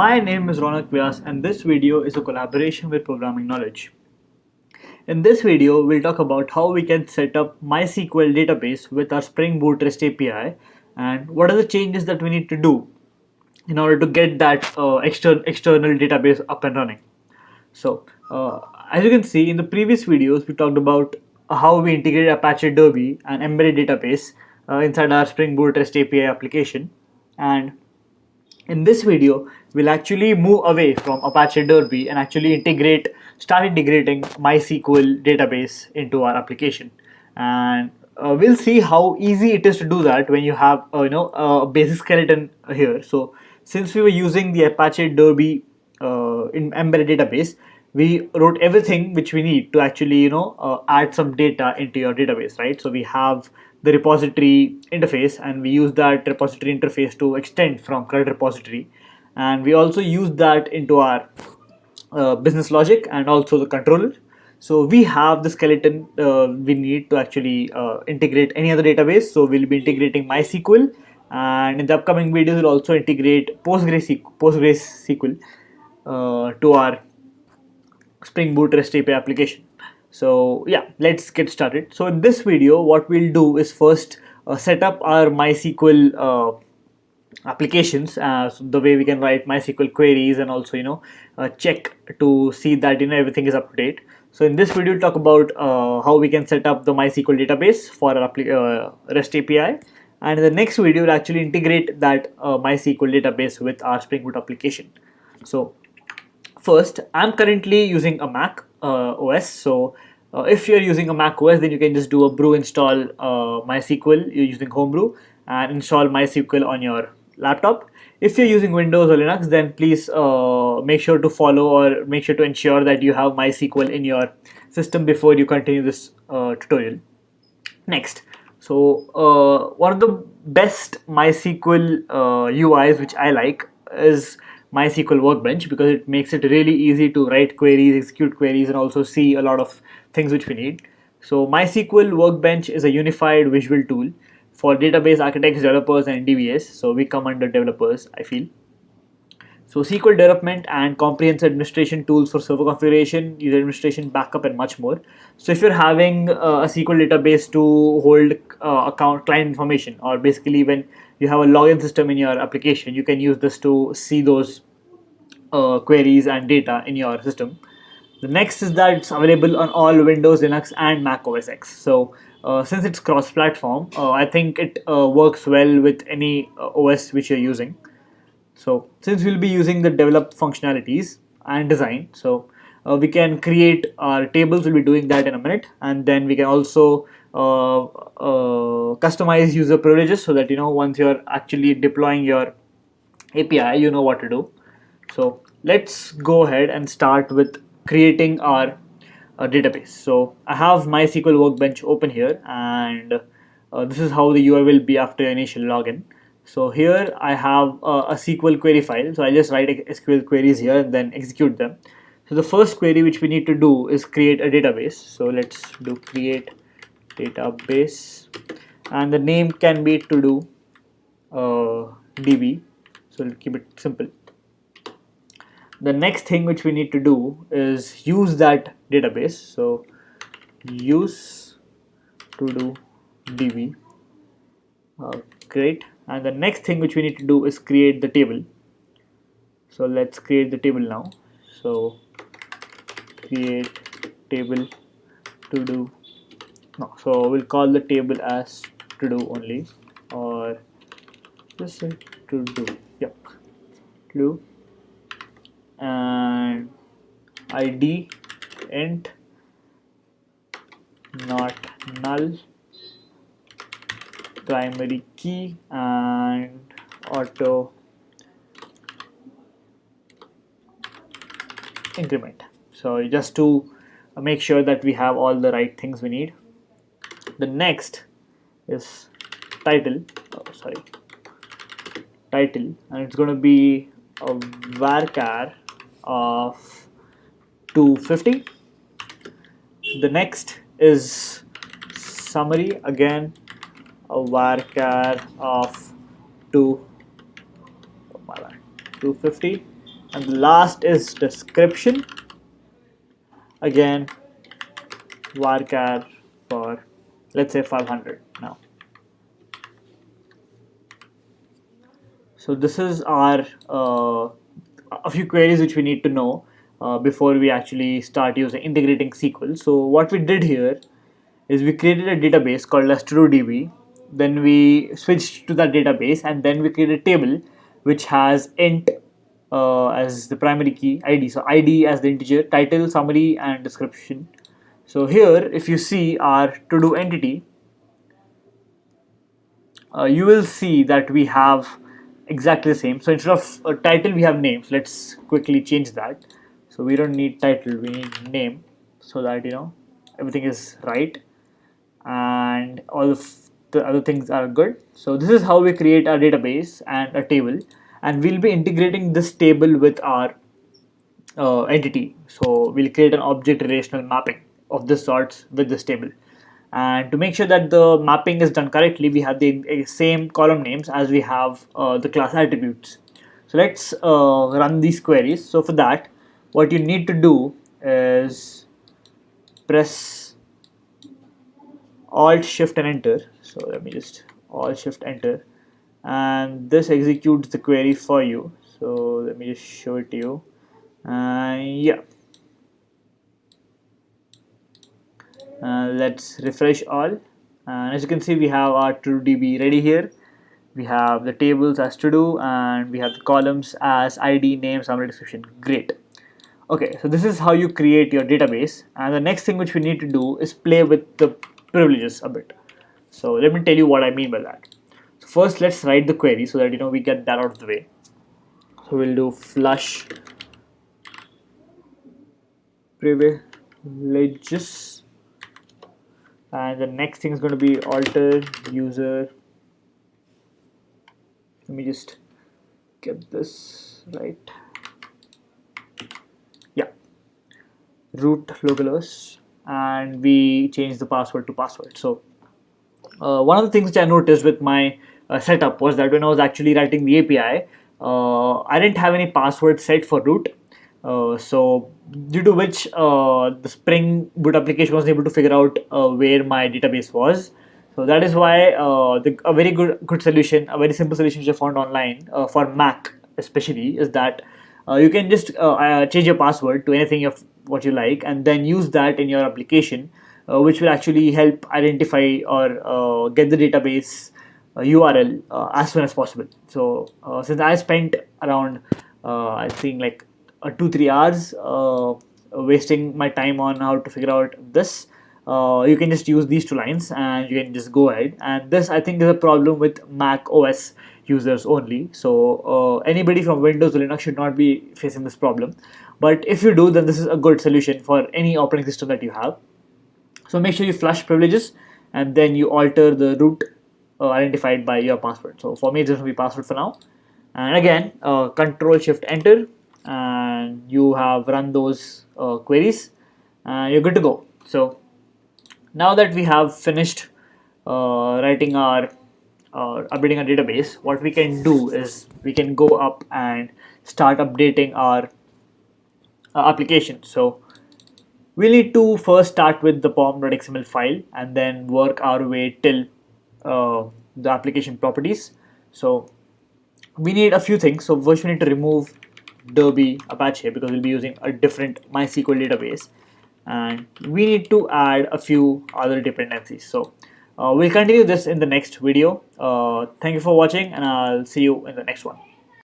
My name is Ronak Vyas and this video is a collaboration with Programming Knowledge. In this video, we'll talk about how we can set up MySQL database with our Spring Boot REST API and what are the changes that we need to do in order to get that external database up and running. So, as you can see in the previous videos, we talked about how we integrate Apache Derby and embedded database inside our Spring Boot REST API application. And in this video, we'll actually move away from Apache Derby and actually start integrating MySQL database into our application. And we'll see how easy it is to do that when you have a basic skeleton here. So since we were using the Apache Derby in embedded database, we wrote everything which we need to actually add some data into your database, right? So we have the repository interface and we use that repository interface to extend from current repository, and we also use that into our business logic and also the controller. So we have the skeleton we need to actually integrate any other database. So we'll be integrating MySQL, and in the upcoming videos we'll also integrate PostgreSQL to our Spring Boot REST API application. So yeah, let's get started. So in this video, what we'll do is first set up our MySQL applications, so the way we can write MySQL queries and also check to see that everything is up to date. So in this video, we'll talk about how we can set up the MySQL database for our REST API, and in the next video, we'll actually integrate that MySQL database with our Spring Boot application. So first, I'm currently using a Mac OS. So if you're using a Mac OS, then you can just do a brew install MySQL using Homebrew and install MySQL on your laptop. If you're using Windows or Linux, then please make sure to follow or make sure to ensure that you have MySQL in your system before you continue this tutorial. Next, so one of the best MySQL UIs which I like is MySQL Workbench, because it makes it really easy to write queries, execute queries, and also see a lot of things which we need. So MySQL Workbench is a unified visual tool for database architects, developers, and DBAs. So we come under developers, I feel. So SQL development and comprehensive administration tools for server configuration, user administration, backup, and much more. So if you're having a SQL database to hold account client information, or basically when you have a login system in your application, you can use this to see those queries and data in your system. The next is that it's available on all Windows, Linux, and Mac OS X. So since it's cross-platform, I think it works well with any OS which you're using. So since we'll be using the developed functionalities and design, so we can create our tables. We'll be doing that in a minute, and then we can also customize user privileges so that once you're actually deploying your API, you know what to do. So let's go ahead and start with creating our database. So I have MySQL Workbench open here, and this is how the UI will be after initial login. So here I have a SQL query file. So I just write SQL queries here and then execute them. So the first query which we need to do is create a database. So let's do create database, and the name can be to do DB. So we'll keep it simple. The next thing which we need to do is use that database. So use to do DB. Great. And the next thing which we need to do is create the table. So let's create the table now. So create table to do. No, so we'll call the table as to do only, or just say to do. Yep, to do. And ID int, not null, primary key, and auto increment. So just to make sure that we have all the right things we need. The next is title, title, and it's going to be a varchar of 250. The next is summary, again a varchar of 250. and the last is description. Again, varchar for, let's say, 500 now. So this is our a few queries which we need to know before we actually start using integrating SQL. So what we did here is we created a database called as TrueDB. Then we switched to that database, and then we created a table which has int as the primary key, ID. So ID as the integer, title, summary, and description. So here, if you see our to-do entity, you will see that we have exactly the same. So instead of a title, we have names. Let's quickly change that. So we don't need title, we need name, so that everything is right and all of the other things are good. So this is how we create our database and a table, and we'll be integrating this table with our entity. So we'll create an object relational mapping of this sorts with this table. And to make sure that the mapping is done correctly, we have the same column names as we have the class attributes. So let's run these queries. So for that, what you need to do is press Alt Shift and Enter. So let me just Alt Shift Enter, and this executes the query for you. So let me just show it to you. Yeah. Let's refresh all, and as you can see, we have our TrueDB ready here. We have the tables as to do, and we have the columns as ID, name, summary, description. Great. Okay, so this is how you create your database, and the next thing which we need to do is play with the privileges a bit. So let me tell you what I mean by that. So first, let's write the query so that we get that out of the way. So we'll do flush privileges, and the next thing is going to be alter user. Let me just get this right. Yeah, root localhost, and we change the password to password. So one of the things which I noticed with my setup was that when I was actually writing the API, I didn't have any password set for root. So due to which the Spring Boot application wasn't able to figure out where my database was. So that is why a very good solution, a very simple solution which I found online for Mac especially, is that you can just change your password to anything of what you like, and then use that in your application, which will actually help identify or get the database URL as soon as possible. So since I spent around I think like 2-3 hours wasting my time on how to figure out this, you can just use these two lines and you can just go ahead. And this, I think, is a problem with Mac OS users only. So anybody from Windows or Linux should not be facing this problem. But if you do, then this is a good solution for any operating system that you have. So make sure you flush privileges, and then you alter the root identified by your password. So for me, it's going to be password for now. And again, Control Shift Enter, and you have run those queries, and you're good to go. So now that we have finished writing our updating our database, what we can do is we can go up and start updating our application. So we need to first start with the pom.xml file and then work our way till the application properties. So we need a few things. So first we need to remove Derby Apache because we'll be using a different MySQL database, and we need to add a few other dependencies. So we'll continue this in the next video. Thank you for watching, and I'll see you in the next one.